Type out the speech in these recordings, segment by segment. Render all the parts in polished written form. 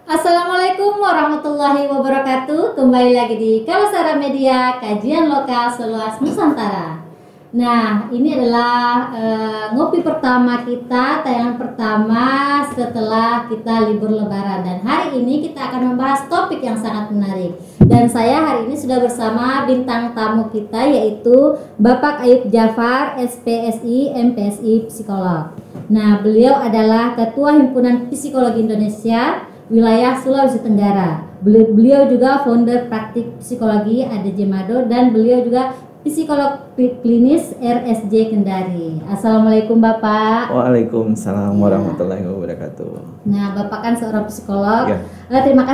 Assalamualaikum warahmatullahi wabarakatuh. Kembali lagi di Kalsara Media, kajian lokal seluas Nusantara. Nah, ini adalah ngopi pertama kita, tayangan pertama setelah kita libur lebaran. Dan hari ini kita akan membahas topik yang sangat menarik. Dan saya hari ini sudah bersama bintang tamu kita, yaitu Bapak Ayub Jafar, SPSI, MPSI Psikolog. Nah, beliau adalah Ketua Himpunan Psikologi Indonesia wilayah Sulawesi Tenggara. Beliau juga founder praktik psikologi ADJ Mado dan beliau juga psikolog klinis RSJ Kendari. Assalamualaikum Bapak. Waalaikumsalam warahmatullahi wabarakatuh. Nah, Bapak kan seorang psikolog. Ya. Terima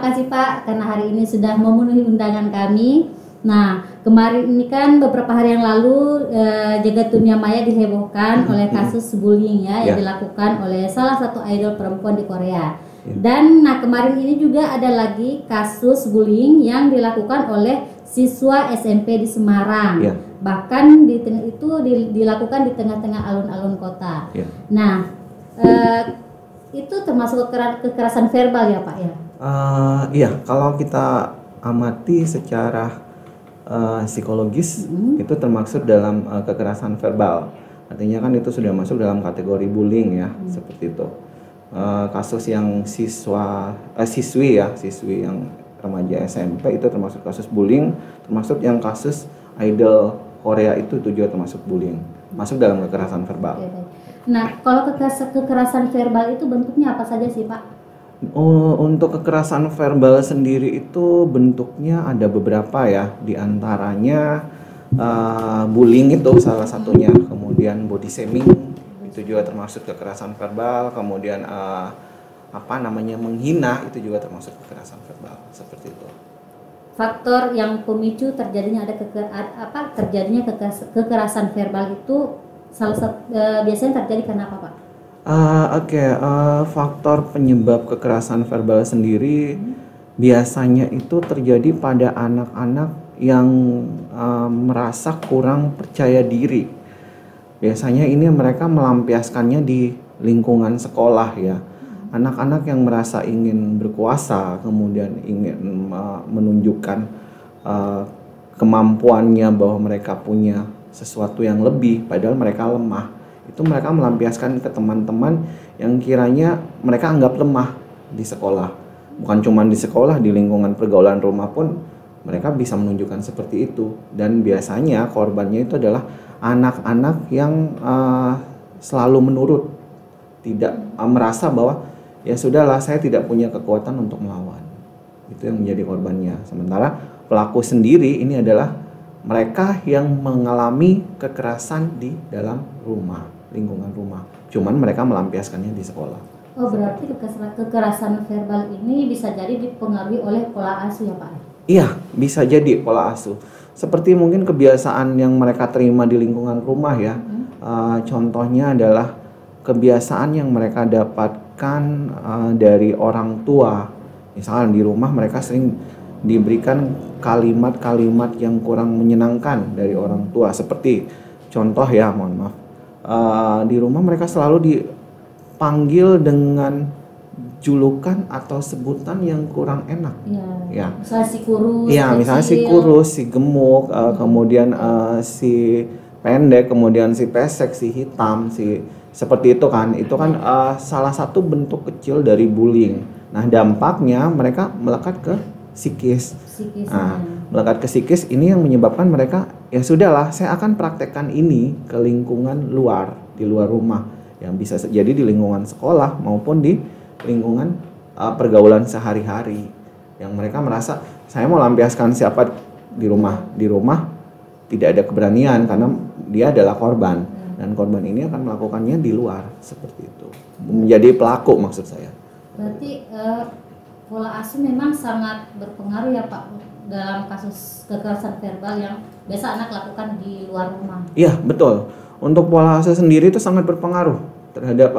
kasih Pak karena hari ini sudah memenuhi undangan kami. Nah, kemarin ini kan beberapa hari yang lalu jagat dunia maya dihebohkan oleh kasus bullying yang dilakukan oleh salah satu idol perempuan di Korea. Dan kemarin ini juga ada lagi kasus bullying yang dilakukan oleh siswa SMP di Semarang. Bahkan dilakukan di tengah-tengah alun-alun kota. Nah, itu termasuk kekerasan verbal ya Pak ya? Iya, kalau kita amati secara psikologis itu termasuk dalam kekerasan verbal. Artinya kan itu sudah masuk dalam kategori bullying ya, seperti itu. Kasus yang siswi yang remaja SMP itu termasuk kasus bullying, termasuk yang kasus idol Korea itu juga termasuk bullying, masuk dalam kekerasan verbal. Nah, kalau kekerasan verbal itu bentuknya apa saja sih Pak? Untuk kekerasan verbal sendiri itu bentuknya ada beberapa ya, diantaranya bullying itu salah satunya, kemudian body shaming itu juga termasuk kekerasan verbal, kemudian menghina itu juga termasuk kekerasan verbal, seperti itu. Faktor yang pemicu terjadinya kekerasan verbal itu biasanya terjadi karena apa Pak? Faktor penyebab kekerasan verbal sendiri biasanya itu terjadi pada anak-anak yang merasa kurang percaya diri. Biasanya ini mereka melampiaskannya di lingkungan sekolah ya. Anak-anak yang merasa ingin berkuasa, kemudian ingin menunjukkan kemampuannya bahwa mereka punya sesuatu yang lebih, padahal mereka lemah. Itu mereka melampiaskan ke teman-teman yang kiranya mereka anggap lemah di sekolah. Bukan cuma di sekolah, di lingkungan pergaulan rumah pun mereka bisa menunjukkan seperti itu. Dan biasanya korbannya itu adalah anak-anak yang selalu menurut, tidak merasa bahwa ya sudahlah, saya tidak punya kekuatan untuk melawan. Itu yang menjadi korbannya. Sementara pelaku sendiri ini adalah mereka yang mengalami kekerasan di dalam rumah, lingkungan rumah. Cuman mereka melampiaskannya di sekolah. Oh, berarti kekerasan verbal ini bisa jadi dipengaruhi oleh pola asuh ya Pak? Iya, bisa jadi pola asuh. Seperti mungkin kebiasaan yang mereka terima di lingkungan rumah ya. Contohnya adalah kebiasaan yang mereka dapatkan dari orang tua. Misalnya di rumah mereka sering diberikan kalimat-kalimat yang kurang menyenangkan dari orang tua. Seperti contoh ya, mohon maaf. Di rumah mereka selalu dipanggil dengan julukan atau sebutan yang kurang enak. Ya. Misalnya si kurus. Iya, misalnya si kurus, si gemuk, kemudian si pendek, kemudian si pesek, si hitam, seperti itu kan. Itu kan salah satu bentuk kecil dari bullying. Nah, dampaknya mereka melekat ke psikis. Melekat ke psikis ini yang menyebabkan mereka ya sudahlah, saya akan praktekkan ini ke lingkungan luar, di luar rumah, yang bisa jadi di lingkungan sekolah maupun di lingkungan pergaulan sehari-hari, yang mereka merasa saya mau lampiaskan siapa di rumah tidak ada keberanian karena dia adalah korban, dan korban ini akan melakukannya di luar, seperti itu, menjadi pelaku maksud saya. Berarti pola asuh memang sangat berpengaruh ya Pak dalam kasus kekerasan verbal yang biasa anak lakukan di luar rumah. Iya, betul. Untuk pola asuh sendiri itu sangat berpengaruh terhadap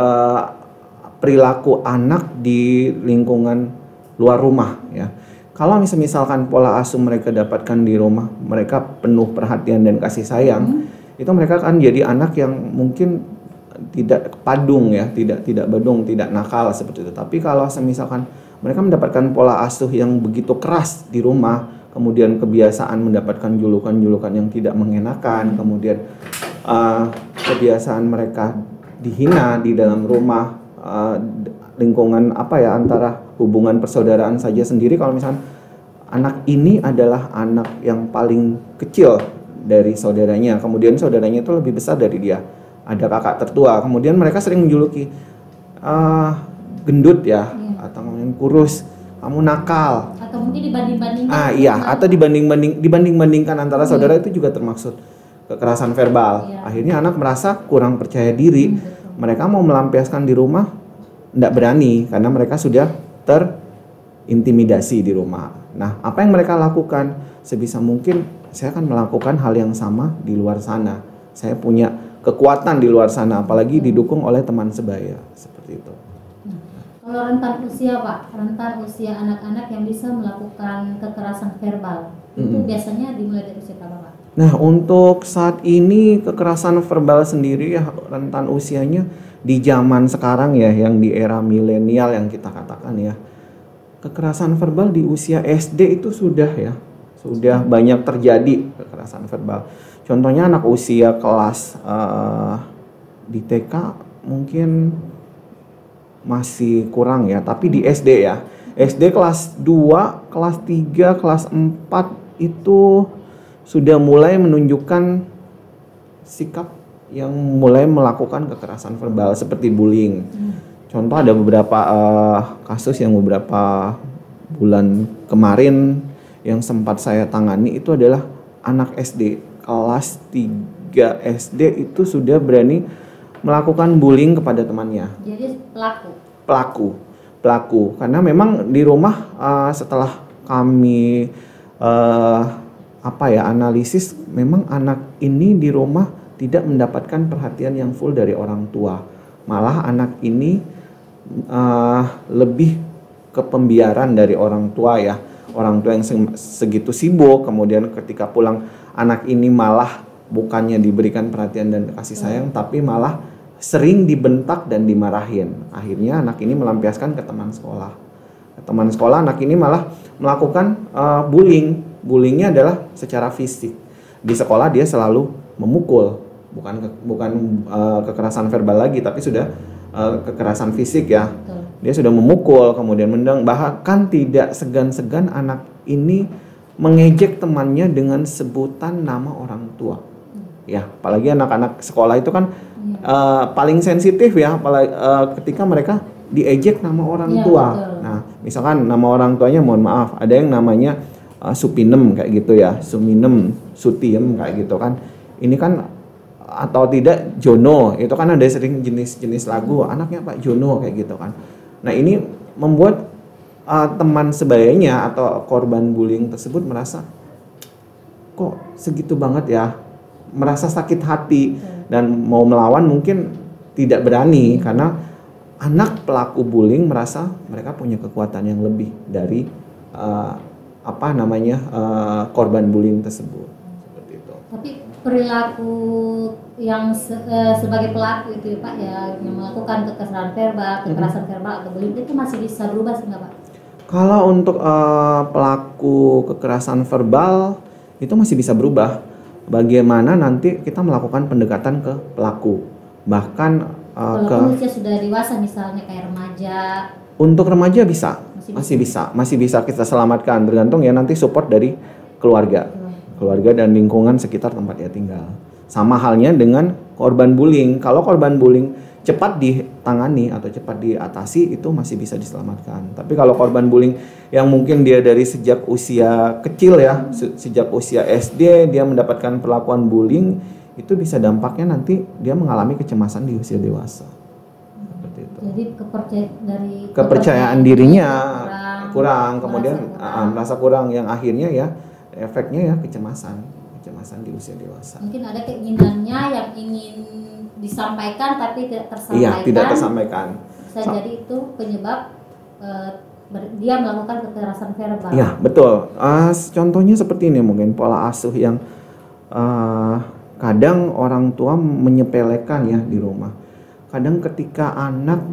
perilaku anak di lingkungan luar rumah ya. Kalau misalkan pola asuh mereka dapatkan di rumah, mereka penuh perhatian dan kasih sayang, itu mereka akan jadi anak yang mungkin tidak padung ya, tidak badung, tidak nakal seperti itu. Tapi kalau misalkan mereka mendapatkan pola asuh yang begitu keras di rumah, kemudian kebiasaan mendapatkan julukan-julukan yang tidak mengenakan, kemudian kebiasaan mereka dihina di dalam rumah, lingkungan antara hubungan persaudaraan saja sendiri. Kalau misalnya anak ini adalah anak yang paling kecil dari saudaranya, kemudian saudaranya itu lebih besar dari dia, ada kakak tertua, kemudian mereka sering menjuluki gendut ya, atau ngomongin kurus, kamu nakal, atau mungkin dibanding-bandingkan. Atau dibanding-bandingkan antara saudara, itu juga termaksud kekerasan verbal. Akhirnya anak merasa kurang percaya diri. Mereka mau melampiaskan di rumah tidak berani karena mereka sudah terintimidasi di rumah. Nah, apa yang mereka lakukan? Sebisa mungkin saya akan melakukan hal yang sama di luar sana. Saya punya kekuatan di luar sana, apalagi didukung oleh teman sebaya, seperti itu. Kalau rentan usia Pak, rentan usia anak-anak yang bisa melakukan kekerasan verbal, itu biasanya dimulai dari usia berapa Pak? Nah, untuk saat ini kekerasan verbal sendiri ya, rentan usianya di zaman sekarang ya, yang di era milenial yang kita katakan ya, kekerasan verbal di usia SD itu sudah banyak terjadi kekerasan verbal. Contohnya anak usia kelas di TK mungkin masih kurang ya, tapi di SD ya, SD kelas 2, kelas 3, kelas 4 itu sudah mulai menunjukkan sikap yang mulai melakukan kekerasan verbal seperti bullying. Contoh ada beberapa kasus yang beberapa bulan kemarin yang sempat saya tangani, itu adalah anak SD kelas 3 SD itu sudah berani melakukan bullying kepada temannya. Jadi Pelaku. Karena memang di rumah setelah kami analisis, memang anak ini di rumah tidak mendapatkan perhatian yang full dari orang tua. Malah anak ini lebih ke pembiaran dari orang tua ya. Orang tua yang segitu sibuk, kemudian ketika pulang anak ini malah bukannya diberikan perhatian dan kasih sayang, tapi malah sering dibentak dan dimarahin. Akhirnya anak ini melampiaskan ke teman sekolah. Teman sekolah anak ini malah melakukan bullying. Bullyingnya adalah secara fisik. Di sekolah dia selalu memukul, bukan kekerasan verbal lagi, tapi sudah kekerasan fisik ya. Dia sudah memukul, kemudian mendang, bahkan tidak segan-segan anak ini mengejek temannya dengan sebutan nama orang tua. Ya, apalagi anak-anak sekolah itu kan paling sensitif ya, apalagi ketika mereka diejek nama orang tua. Betul. Nah, misalkan nama orang tuanya, mohon maaf, ada yang namanya Supinem kayak gitu ya, Suminem, Sutiem kayak gitu kan. Ini kan atau tidak Jono, itu kan ada sering jenis-jenis lagu, anaknya Pak Jono kayak gitu kan. Nah, ini membuat teman sebayanya atau korban bullying tersebut merasa kok segitu banget ya, merasa sakit hati dan mau melawan mungkin tidak berani karena anak pelaku bullying merasa mereka punya kekuatan yang lebih dari korban bullying tersebut. Seperti itu. Tapi perilaku yang sebagai pelaku itu Pak ya, yang melakukan kekerasan verbal atau bullying itu masih bisa berubah sih nggak Pak? Kalau untuk pelaku kekerasan verbal itu masih bisa berubah. Bagaimana nanti kita melakukan pendekatan ke pelaku, bahkan kalau usia sudah dewasa misalnya kayak remaja. Untuk remaja masih bisa kita selamatkan, tergantung ya nanti support dari keluarga dan lingkungan sekitar tempat dia tinggal. Sama halnya dengan korban bullying. Kalau korban bullying cepat ditangani atau cepat diatasi, itu masih bisa diselamatkan. Tapi kalau korban bullying yang mungkin dia dari sejak usia kecil ya, sejak usia SD dia mendapatkan perlakuan bullying, itu bisa dampaknya nanti dia mengalami kecemasan di usia dewasa. Seperti itu. Jadi kepercayaan dirinya kurang, kemudian merasa kurang, yang akhirnya ya efeknya ya kecemasan di usia dewasa. Mungkin ada keinginannya yang ingin disampaikan tapi tidak tersampaikan. Iya, tidak tersampaikan. Bisa jadi itu penyebab dia melakukan kekerasan verbal. Iya, betul. Contohnya seperti ini mungkin pola asuh yang kadang orang tua menyepelekan ya di rumah. Kadang ketika anak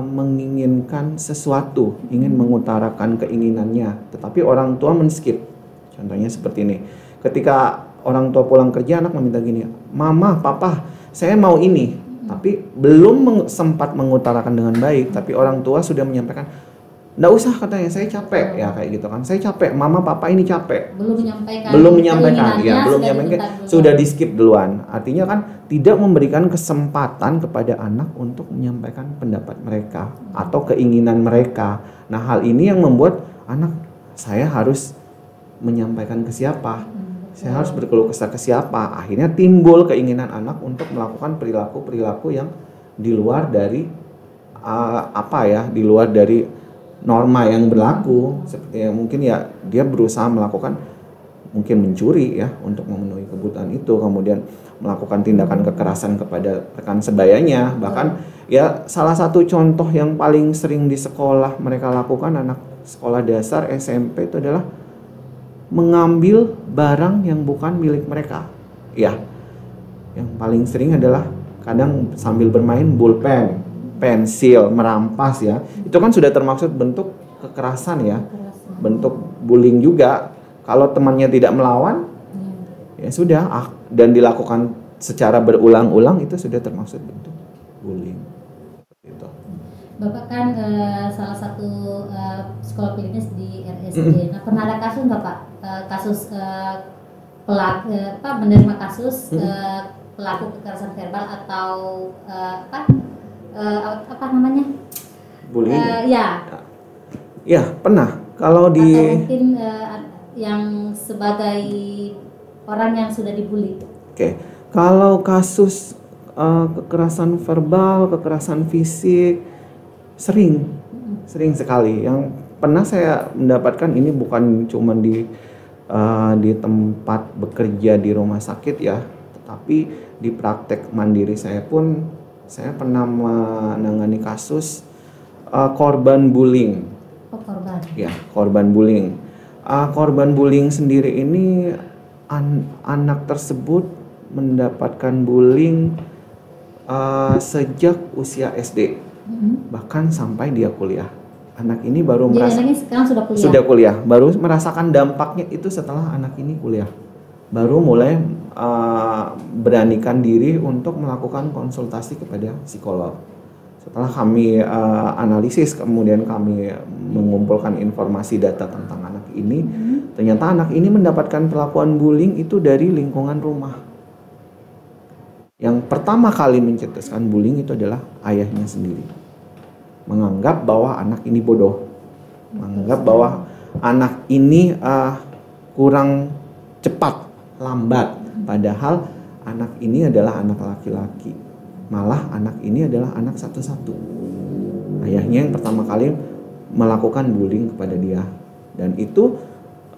menginginkan sesuatu, ingin mengutarakan keinginannya, tetapi orang tua men-skip. Contohnya seperti ini. Ketika orang tua pulang kerja, anak meminta gini, "Mama, Papa, saya mau ini." Tapi belum sempat mengutarakan dengan baik, tapi orang tua sudah menyampaikan, "Nggak usah," katanya, "saya capek." Ya kayak gitu kan. "Saya capek, Mama, Papa ini capek." Belum menyampaikan, ya, belum menyampaikan, sudah di-skip duluan. Artinya kan tidak memberikan kesempatan kepada anak untuk menyampaikan pendapat mereka atau keinginan mereka. Nah, hal ini yang membuat anak, saya harus menyampaikan ke siapa? Saya harus berkeluh kesah ke siapa? Akhirnya timbul keinginan anak untuk melakukan perilaku-perilaku yang di luar dari di luar dari norma yang berlaku. Seperti yang mungkin ya dia berusaha melakukan, mungkin mencuri ya untuk memenuhi kebutuhan itu, kemudian melakukan tindakan kekerasan kepada rekan sebayanya. Bahkan ya salah satu contoh yang paling sering di sekolah mereka lakukan, anak sekolah dasar SMP, itu adalah mengambil barang yang bukan milik mereka. Ya, yang paling sering adalah kadang sambil bermain bolpen, pensil, merampas ya. Itu kan sudah termaksud bentuk kekerasan ya, bentuk bullying juga. Kalau temannya tidak melawan, ya sudah, dan dilakukan secara berulang-ulang, itu sudah termaksud bentuk bullying. Gitu. Bapak kan salah satu sekolah klinis di RSD. Nah, pernah ada kasus nggak Pak? Kasus menerima kasus pelaku kekerasan verbal atau apa namanya? Bullying. Ya. Ya, pernah. Kalau di atau mungkin yang sebagai orang yang sudah dibully. Oke. Kalau kasus kekerasan verbal, kekerasan fisik, sering sekali. Yang pernah saya mendapatkan, ini bukan cuma di tempat bekerja di rumah sakit ya, tetapi di praktek mandiri saya pun, saya pernah menangani kasus korban bullying. Korban. Ya, korban bullying. Korban bullying sendiri ini anak tersebut mendapatkan bullying sejak usia SD, bahkan sampai dia kuliah. Anak ini baru sekarang sudah kuliah, baru merasakan dampaknya itu setelah anak ini kuliah, baru mulai beranikan diri untuk melakukan konsultasi kepada psikolog. Setelah kami analisis, kemudian kami mengumpulkan informasi data tentang anak ini, ternyata anak ini mendapatkan perlakuan bullying itu dari lingkungan rumah. Yang pertama kali mencetuskan bullying itu adalah ayahnya sendiri. Menganggap bahwa anak ini bodoh, menganggap bahwa anak ini kurang cepat, lambat, padahal anak ini adalah anak laki-laki. Malah anak ini adalah anak satu-satu. Ayahnya yang pertama kali melakukan bullying kepada dia, dan itu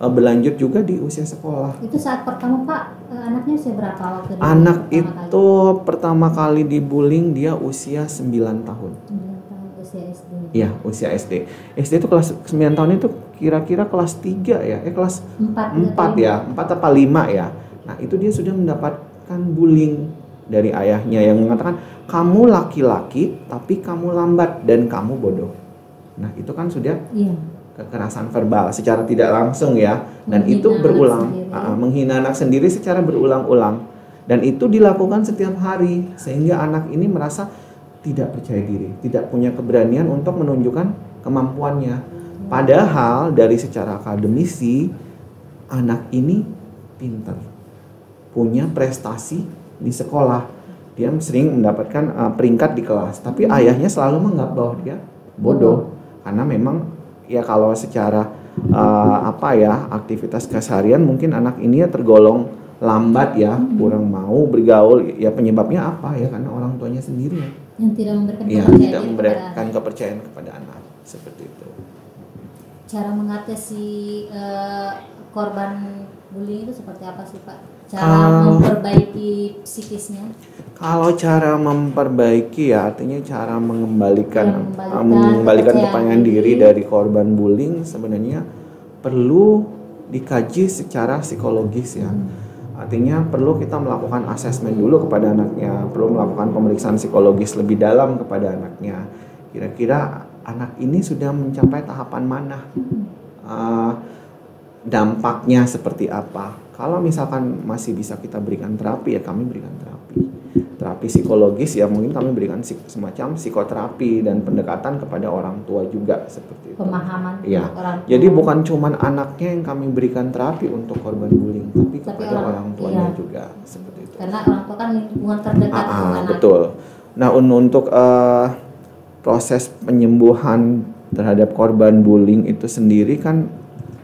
berlanjut juga di usia sekolah. Itu saat pertama Pak, anaknya usia berapa waktu anak itu pertama kali dibullying dia usia 9 tahun. 9 tahun usia SD. Iya, usia SD. SD itu kelas 9 tahun itu kira-kira kelas 3 ya, kelas 4 ya, 4 apa 5 ya. Nah, itu dia sudah mendapatkan bullying dari ayahnya yang mengatakan, "Kamu laki-laki tapi kamu lambat dan kamu bodoh." Nah, itu kan sudah kekerasan verbal secara tidak langsung ya, dan menghina itu berulang, menghina anak sendiri secara berulang-ulang, dan itu dilakukan setiap hari sehingga anak ini merasa tidak percaya diri, tidak punya keberanian untuk menunjukkan kemampuannya. Padahal dari secara akademisi anak ini pintar, punya prestasi di sekolah, dia sering mendapatkan peringkat di kelas, tapi ayahnya selalu menganggap bahwa dia bodoh, karena memang ya kalau secara aktivitas keseharian mungkin anak ini ya tergolong lambat ya, kurang mau bergaul ya, penyebabnya apa ya, karena orang tuanya sendiri yang tidak memberikan kepercayaan kepada anak, seperti itu. Cara mengatasi korban bullying itu seperti apa sih Pak? Cara memperbaiki psikisnya? Kalau cara memperbaiki ya artinya cara mengembalikan kepercayaan diri dari korban bullying, sebenarnya perlu dikaji secara psikologis ya. Artinya perlu kita melakukan asesmen dulu kepada anaknya, perlu melakukan pemeriksaan psikologis lebih dalam kepada anaknya. kira-kira anak ini sudah mencapai tahapan mana, dampaknya seperti apa. Kalau misalkan masih bisa kita berikan terapi, ya kami berikan terapi psikologis, ya mungkin kami berikan semacam psikoterapi dan pendekatan kepada orang tua juga seperti itu. Pemahaman ya. orang tua. Jadi bukan cuma anaknya yang kami berikan terapi untuk korban bullying, tapi kepada orang tuanya juga seperti itu. Karena orang tua kan lingkungan terdekat dengan anak. Betul. Nah, untuk proses penyembuhan terhadap korban bullying itu sendiri kan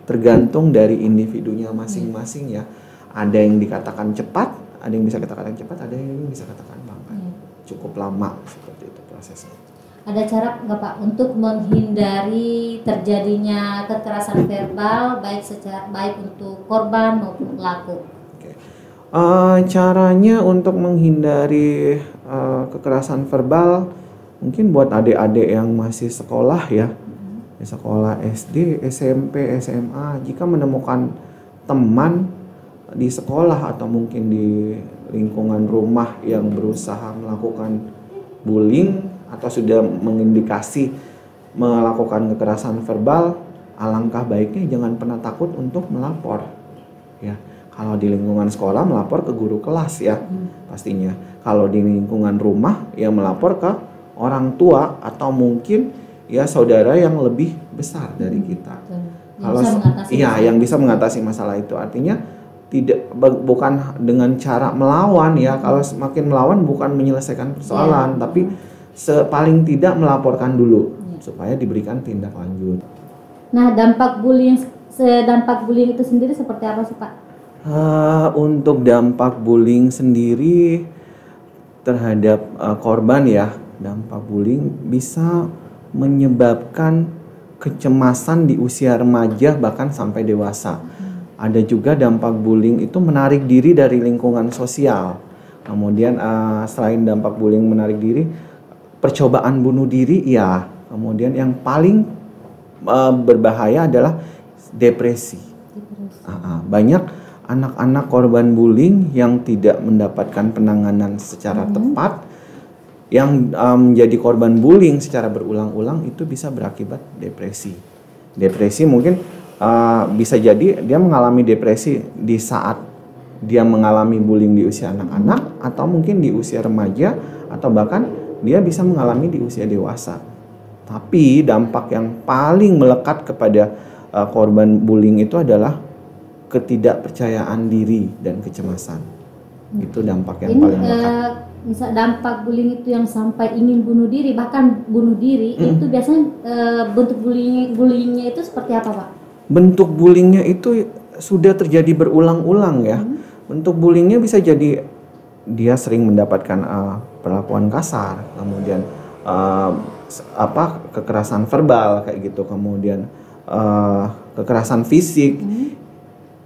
tergantung dari individunya masing-masing ya. Ada yang dikatakan cepat, ada yang bisa katakan cepat, ada yang bisa katakan lambat. Cukup lama seperti itu prosesnya. Ada cara nggak Pak untuk menghindari terjadinya kekerasan verbal baik untuk korban maupun pelaku? Caranya untuk menghindari kekerasan verbal, mungkin buat adik-adik yang masih sekolah ya, di sekolah SD, SMP, SMA, jika menemukan teman di sekolah atau mungkin di lingkungan rumah yang berusaha melakukan bullying atau sudah mengindikasi melakukan kekerasan verbal, alangkah baiknya jangan pernah takut untuk melapor ya. Kalau di lingkungan sekolah, melapor ke guru kelas ya, pastinya. Kalau di lingkungan rumah, ya melapor ke orang tua atau mungkin ya saudara yang lebih besar dari kita. Kalau yang bisa mengatasi masalah itu, artinya bukan dengan cara melawan ya. Kalau semakin melawan bukan menyelesaikan persoalan, tapi paling tidak melaporkan dulu supaya diberikan tindak lanjut. Nah, dampak bullying itu sendiri seperti apa sih Pak? Untuk dampak bullying sendiri terhadap korban ya, dampak bullying bisa menyebabkan kecemasan di usia remaja bahkan sampai dewasa. Ada juga dampak bullying itu menarik diri dari lingkungan sosial. Kemudian selain dampak bullying menarik diri, percobaan bunuh diri ya. Kemudian yang paling berbahaya adalah depresi. Banyak anak-anak korban bullying yang tidak mendapatkan penanganan secara tepat, yang menjadi korban bullying secara berulang-ulang itu bisa berakibat depresi. Depresi mungkin bisa jadi dia mengalami depresi di saat dia mengalami bullying di usia anak-anak, atau mungkin di usia remaja, atau bahkan dia bisa mengalami di usia dewasa. Tapi dampak yang paling melekat kepada korban bullying itu adalah ketidakpercayaan diri dan kecemasan. Itu dampak yang paling melekat. Misal dampak bullying itu yang sampai ingin bunuh diri, bahkan bunuh diri, itu biasanya bentuk bullyingnya itu seperti apa Pak? Bentuk bullyingnya itu sudah terjadi berulang-ulang ya. Bentuk bullyingnya bisa jadi dia sering mendapatkan perlakuan kasar, kemudian kekerasan verbal kayak gitu, kemudian kekerasan fisik.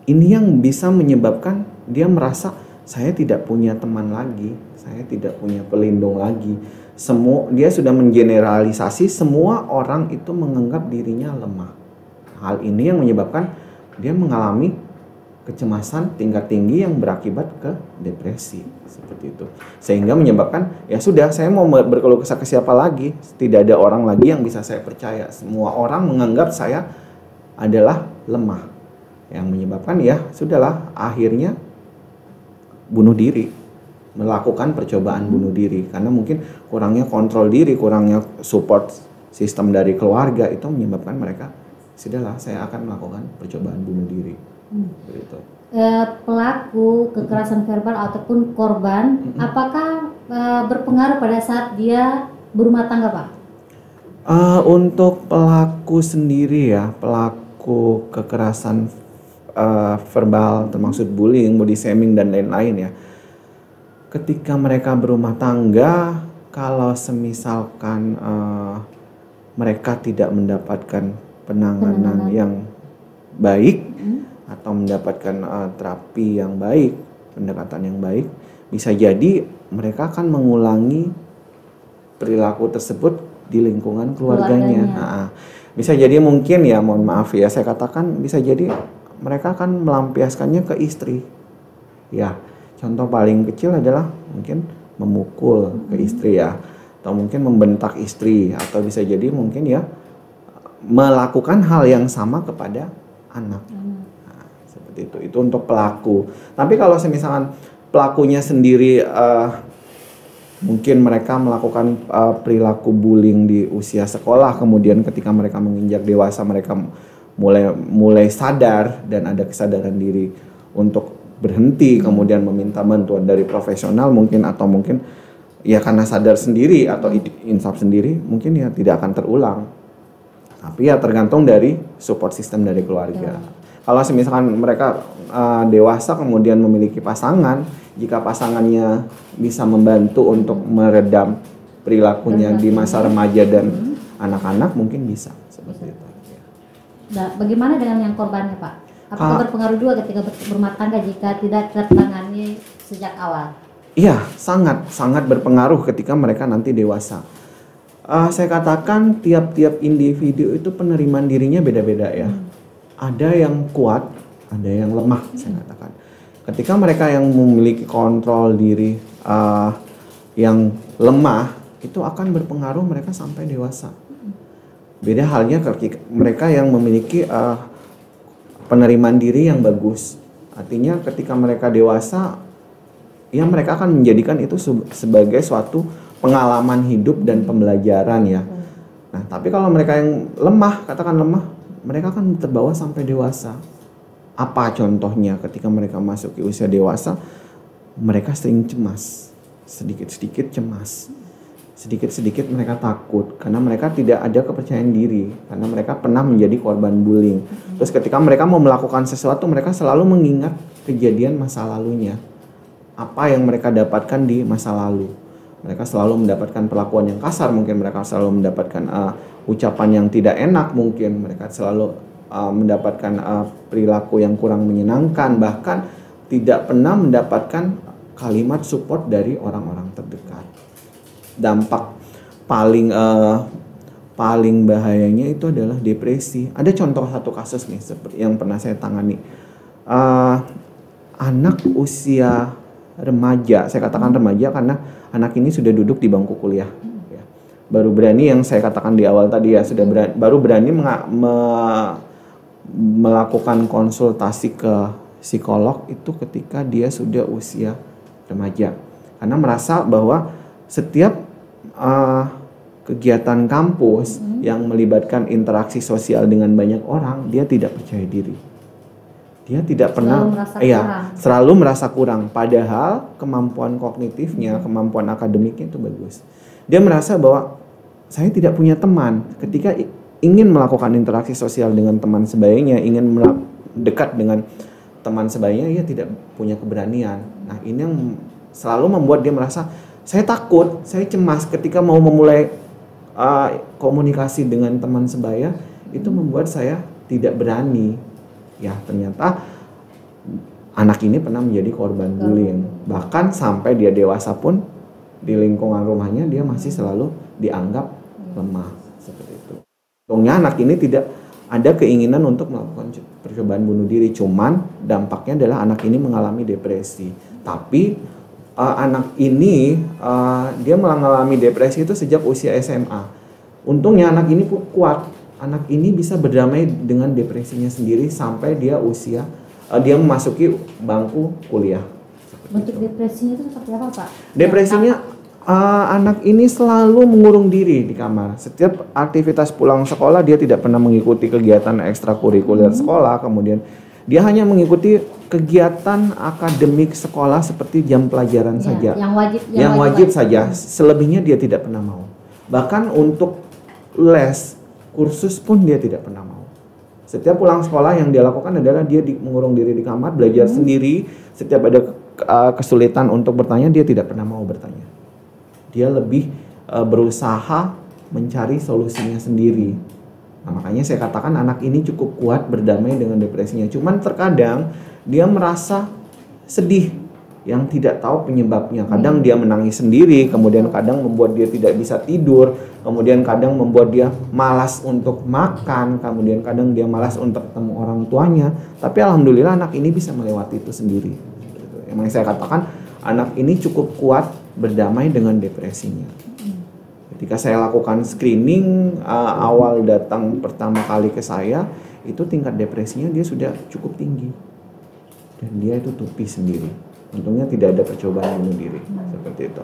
Ini yang bisa menyebabkan dia merasa saya tidak punya teman lagi, saya tidak punya pelindung lagi. Dia sudah mengeneralisasi semua orang itu menganggap dirinya lemah. Hal ini yang menyebabkan dia mengalami kecemasan tingkat tinggi yang berakibat ke depresi seperti itu. Sehingga menyebabkan ya sudah, saya mau berkeluh kesah ke siapa lagi? Tidak ada orang lagi yang bisa saya percaya. Semua orang menganggap saya adalah lemah. Yang menyebabkan ya sudahlah, akhirnya bunuh diri, melakukan percobaan bunuh diri karena mungkin kurangnya kontrol diri, kurangnya support sistem dari keluarga, itu menyebabkan mereka sudahlah, saya akan melakukan percobaan bunuh diri. Begitu. Pelaku kekerasan verbal ataupun korban, apakah berpengaruh pada saat dia berumah tangga Pak? Untuk pelaku sendiri ya, pelaku kekerasan verbal termasuk bullying, body shaming dan lain-lain ya. Ketika mereka berumah tangga, kalau semisalkan mereka tidak mendapatkan penanganan yang baik atau mendapatkan terapi yang baik, pendekatan yang baik, bisa jadi mereka akan mengulangi perilaku tersebut di lingkungan keluarganya. Bisa jadi mungkin ya, mohon maaf ya saya katakan, bisa jadi mereka akan melampiaskannya ke istri. Ya, contoh paling kecil adalah mungkin memukul ke istri ya. atau mungkin membentak istri, atau bisa jadi mungkin ya melakukan hal yang sama kepada anak. Nah, seperti itu. Itu untuk pelaku. Tapi kalau misalkan pelakunya sendiri mungkin mereka melakukan perilaku bullying di usia sekolah, kemudian ketika mereka menginjak dewasa mereka mulai sadar dan ada kesadaran diri untuk berhenti, kemudian meminta bantuan dari profesional mungkin, atau mungkin ya karena sadar sendiri atau insaf sendiri, mungkin ya tidak akan terulang. Tapi ya tergantung dari support system dari keluarga. Kalau misalkan mereka dewasa kemudian memiliki pasangan, jika pasangannya bisa membantu untuk meredam perilakunya di masa remaja dan anak-anak, mungkin bisa seperti itu. Nah, bagaimana dengan yang korbannya, Pak? Apakah berpengaruh juga ketika berumah tangga jika tidak tertangani sejak awal? Iya, sangat berpengaruh ketika mereka nanti dewasa. Saya katakan tiap-tiap individu itu penerimaan dirinya beda-beda ya. Ada yang kuat, ada yang lemah, saya katakan. Ketika mereka yang memiliki kontrol diri yang lemah, itu akan berpengaruh mereka sampai dewasa. Beda halnya ketika mereka yang memiliki penerimaan diri yang bagus. Artinya ketika mereka dewasa, ya mereka akan menjadikan itu sebagai suatu pengalaman hidup dan pembelajaran ya. Nah, tapi kalau mereka yang lemah, katakan lemah, mereka akan terbawa sampai dewasa. Apa contohnya? Ketika mereka masuk ke usia dewasa, mereka sering cemas, sedikit-sedikit cemas. Sedikit-sedikit mereka takut karena mereka tidak ada kepercayaan diri, karena mereka pernah menjadi korban bullying. Terus ketika mereka mau melakukan sesuatu, mereka selalu mengingat kejadian masa lalunya. Apa yang mereka dapatkan di masa lalu. Mereka selalu mendapatkan perlakuan yang kasar, mungkin mereka selalu mendapatkan ucapan yang tidak enak, mungkin mereka selalu mendapatkan perilaku yang kurang menyenangkan, bahkan tidak pernah mendapatkan kalimat support dari orang-orang terdekat. Dampak paling bahayanya itu adalah depresi. Ada contoh satu kasus nih seperti yang pernah saya tangani. Anak usia remaja, saya katakan remaja karena anak ini sudah duduk di bangku kuliah. Ya. Baru berani, yang saya katakan di awal tadi ya, baru berani melakukan konsultasi ke psikolog itu ketika dia sudah usia remaja. Karena merasa bahwa setiap kegiatan kampus yang melibatkan interaksi sosial dengan banyak orang, dia tidak percaya diri. Dia tidak pernah selalu merasa kurang, padahal kemampuan kognitifnya, kemampuan akademiknya itu bagus. Dia merasa bahwa saya tidak punya teman. Ketika ingin melakukan interaksi sosial dengan teman sebayanya, ingin dekat dengan teman sebayanya, ia tidak punya keberanian. Nah, ini yang selalu membuat dia merasa saya takut, saya cemas ketika mau memulai komunikasi dengan teman sebaya, itu membuat saya tidak berani. Ya, ternyata anak ini pernah menjadi korban bullying. Bahkan sampai dia dewasa pun di lingkungan rumahnya dia masih selalu dianggap lemah seperti itu. Untungnya anak ini tidak ada keinginan untuk melakukan percobaan bunuh diri, cuman dampaknya adalah anak ini mengalami depresi. Tapi anak ini dia mengalami depresi itu sejak usia SMA. Untungnya anak ini kuat. Anak ini bisa berdamai dengan depresinya sendiri sampai dia dia memasuki bangku kuliah. Bentuk depresinya itu seperti apa, Pak? Depresinya anak ini selalu mengurung diri di kamar. Setiap aktivitas pulang sekolah dia tidak pernah mengikuti kegiatan ekstrakurikuler sekolah. Kemudian dia hanya mengikuti kegiatan akademik sekolah seperti jam pelajaran saja. Yang wajib saja. Selebihnya dia tidak pernah mau. Bahkan untuk les, kursus pun dia tidak pernah mau. Setiap pulang sekolah yang dia lakukan adalah dia mengurung diri di kamar, belajar sendiri. Setiap ada kesulitan untuk bertanya, dia tidak pernah mau bertanya. Dia lebih berusaha mencari solusinya sendiri. Nah, makanya saya katakan anak ini cukup kuat berdamai dengan depresinya. Cuman terkadang dia merasa sedih yang tidak tahu penyebabnya. Kadang dia menangis sendiri, kemudian kadang membuat dia tidak bisa tidur, kemudian kadang membuat dia malas untuk makan, kemudian kadang dia malas untuk ketemu orang tuanya. Tapi alhamdulillah anak ini bisa melewati itu sendiri. Yang saya katakan anak ini cukup kuat berdamai dengan depresinya. Ketika saya lakukan screening awal datang pertama kali ke saya, itu tingkat depresinya dia sudah cukup tinggi dan dia itu tupi sendiri. Untungnya tidak ada percobaan bunuh diri seperti itu.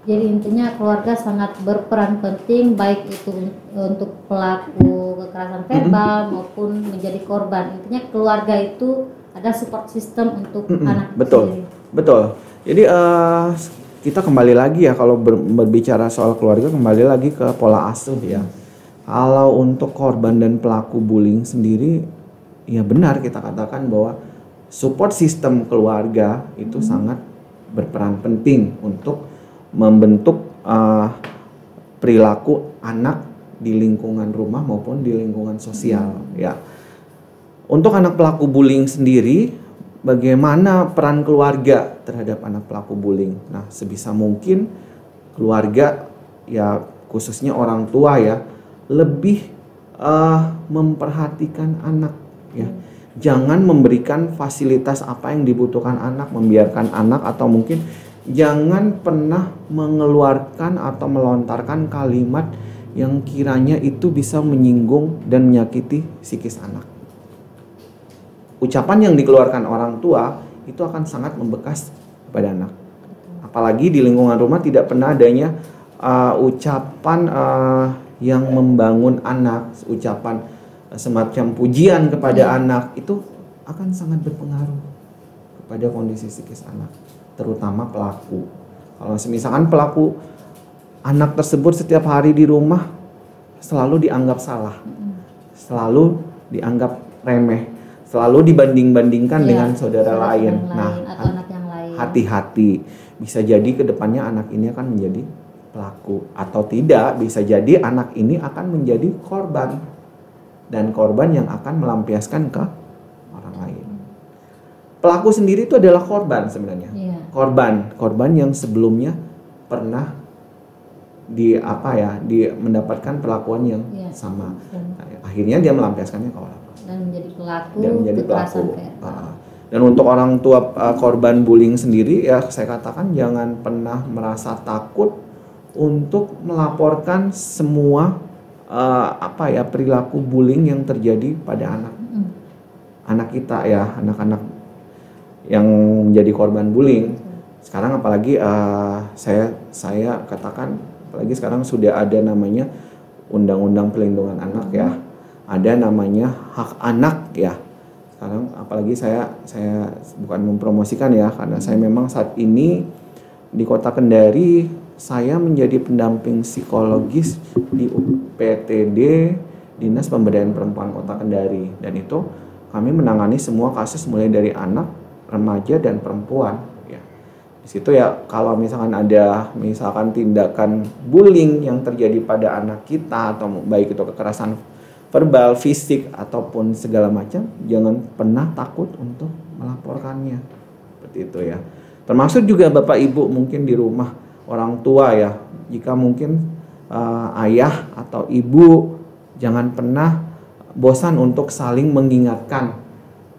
Jadi intinya keluarga sangat berperan penting, baik itu untuk pelaku kekerasan verbal maupun menjadi korban. Intinya keluarga itu ada support system untuk anak sendiri. Betul. Jadi kita kembali lagi ya, kalau berbicara soal keluarga, kembali lagi ke pola asuh ya. Kalau untuk korban dan pelaku bullying sendiri, ya benar kita katakan bahwa support system keluarga itu sangat berperan penting untuk membentuk perilaku anak di lingkungan rumah maupun di lingkungan sosial ya. Untuk anak pelaku bullying sendiri, bagaimana peran keluarga terhadap anak pelaku bullying? Nah, sebisa mungkin keluarga ya, khususnya orang tua ya, lebih memperhatikan anak ya. Jangan memberikan fasilitas apa yang dibutuhkan anak, membiarkan anak, atau mungkin jangan pernah mengeluarkan atau melontarkan kalimat yang kiranya itu bisa menyinggung dan menyakiti psikis anak. Ucapan yang dikeluarkan orang tua itu akan sangat membekas pada anak. Apalagi di lingkungan rumah tidak pernah adanya ucapan yang membangun anak, ucapan semacam pujian kepada anak, itu akan sangat berpengaruh kepada kondisi psikis anak, terutama pelaku. Kalau misalkan pelaku anak tersebut setiap hari di rumah selalu dianggap salah, selalu dianggap remeh, selalu dibanding-bandingkan dengan saudara lain. Nah, hati-hati, bisa jadi kedepannya anak ini akan menjadi pelaku, atau tidak, bisa jadi anak ini akan menjadi korban, dan korban yang akan melampiaskan ke orang lain. Pelaku sendiri itu adalah korban sebenarnya. Korban yang sebelumnya pernah mendapatkan perlakuan yang sama. Akhirnya dia melampiaskannya ke orang lain dan menjadi pelaku. Dan untuk orang tua korban bullying sendiri ya, saya katakan jangan pernah merasa takut untuk melaporkan semua perilaku bullying yang terjadi pada anak kita ya, anak-anak yang menjadi korban bullying. Sekarang apalagi saya katakan, apalagi sekarang sudah ada namanya Undang-Undang Perlindungan Anak ya, ada namanya hak anak ya. Sekarang apalagi saya bukan mempromosikan ya, karena saya memang saat ini di Kota Kendari saya menjadi pendamping psikologis di UPTD Dinas Pemberdayaan Perempuan Kota Kendari, dan itu kami menangani semua kasus mulai dari anak, remaja, dan perempuan ya. Di situ ya, kalau misalkan ada tindakan bullying yang terjadi pada anak kita, atau baik itu kekerasan verbal, fisik, ataupun segala macam, jangan pernah takut untuk melaporkannya. Seperti itu ya. Termasuk juga Bapak Ibu mungkin di rumah, orang tua ya, jika mungkin ayah atau ibu, jangan pernah bosan untuk saling mengingatkan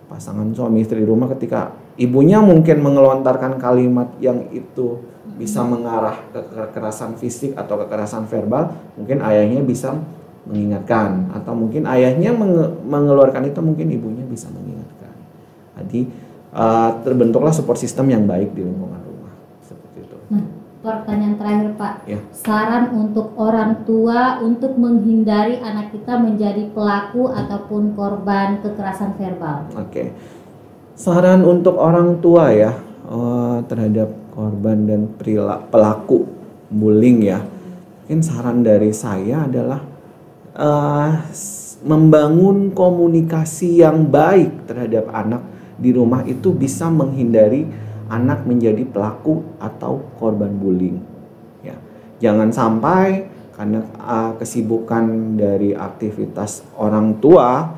pasangan suami istri di rumah. Ketika ibunya mungkin mengelontarkan kalimat yang itu bisa mengarah ke kekerasan fisik atau kekerasan verbal, mungkin ayahnya bisa mengingatkan, atau mungkin ayahnya mengeluarkan itu, mungkin ibunya bisa mengingatkan. Jadi terbentuklah support system yang baik di lingkungan rumah. Seperti itu. Pertanyaan terakhir Pak, saran untuk orang tua untuk menghindari anak kita menjadi pelaku ataupun korban kekerasan verbal. Saran untuk orang tua ya, terhadap korban dan pelaku bullying ya, mungkin saran dari saya adalah membangun komunikasi yang baik terhadap anak di rumah, itu bisa menghindari anak menjadi pelaku atau korban bullying ya. Jangan sampai karena kesibukan dari aktivitas orang tua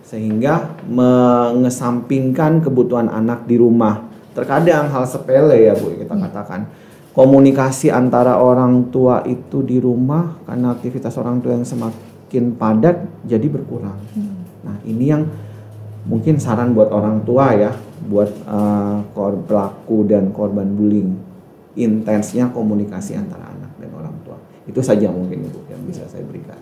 sehingga mengesampingkan kebutuhan anak di rumah. Terkadang hal sepele ya Bu, kita katakan komunikasi antara orang tua itu di rumah karena aktivitas orang tua yang semakin padat jadi berkurang. Nah, ini yang mungkin saran buat orang tua ya, buat pelaku dan korban bullying, intensnya komunikasi antara anak dan orang tua. Itu saja mungkin Ibu yang bisa saya berikan.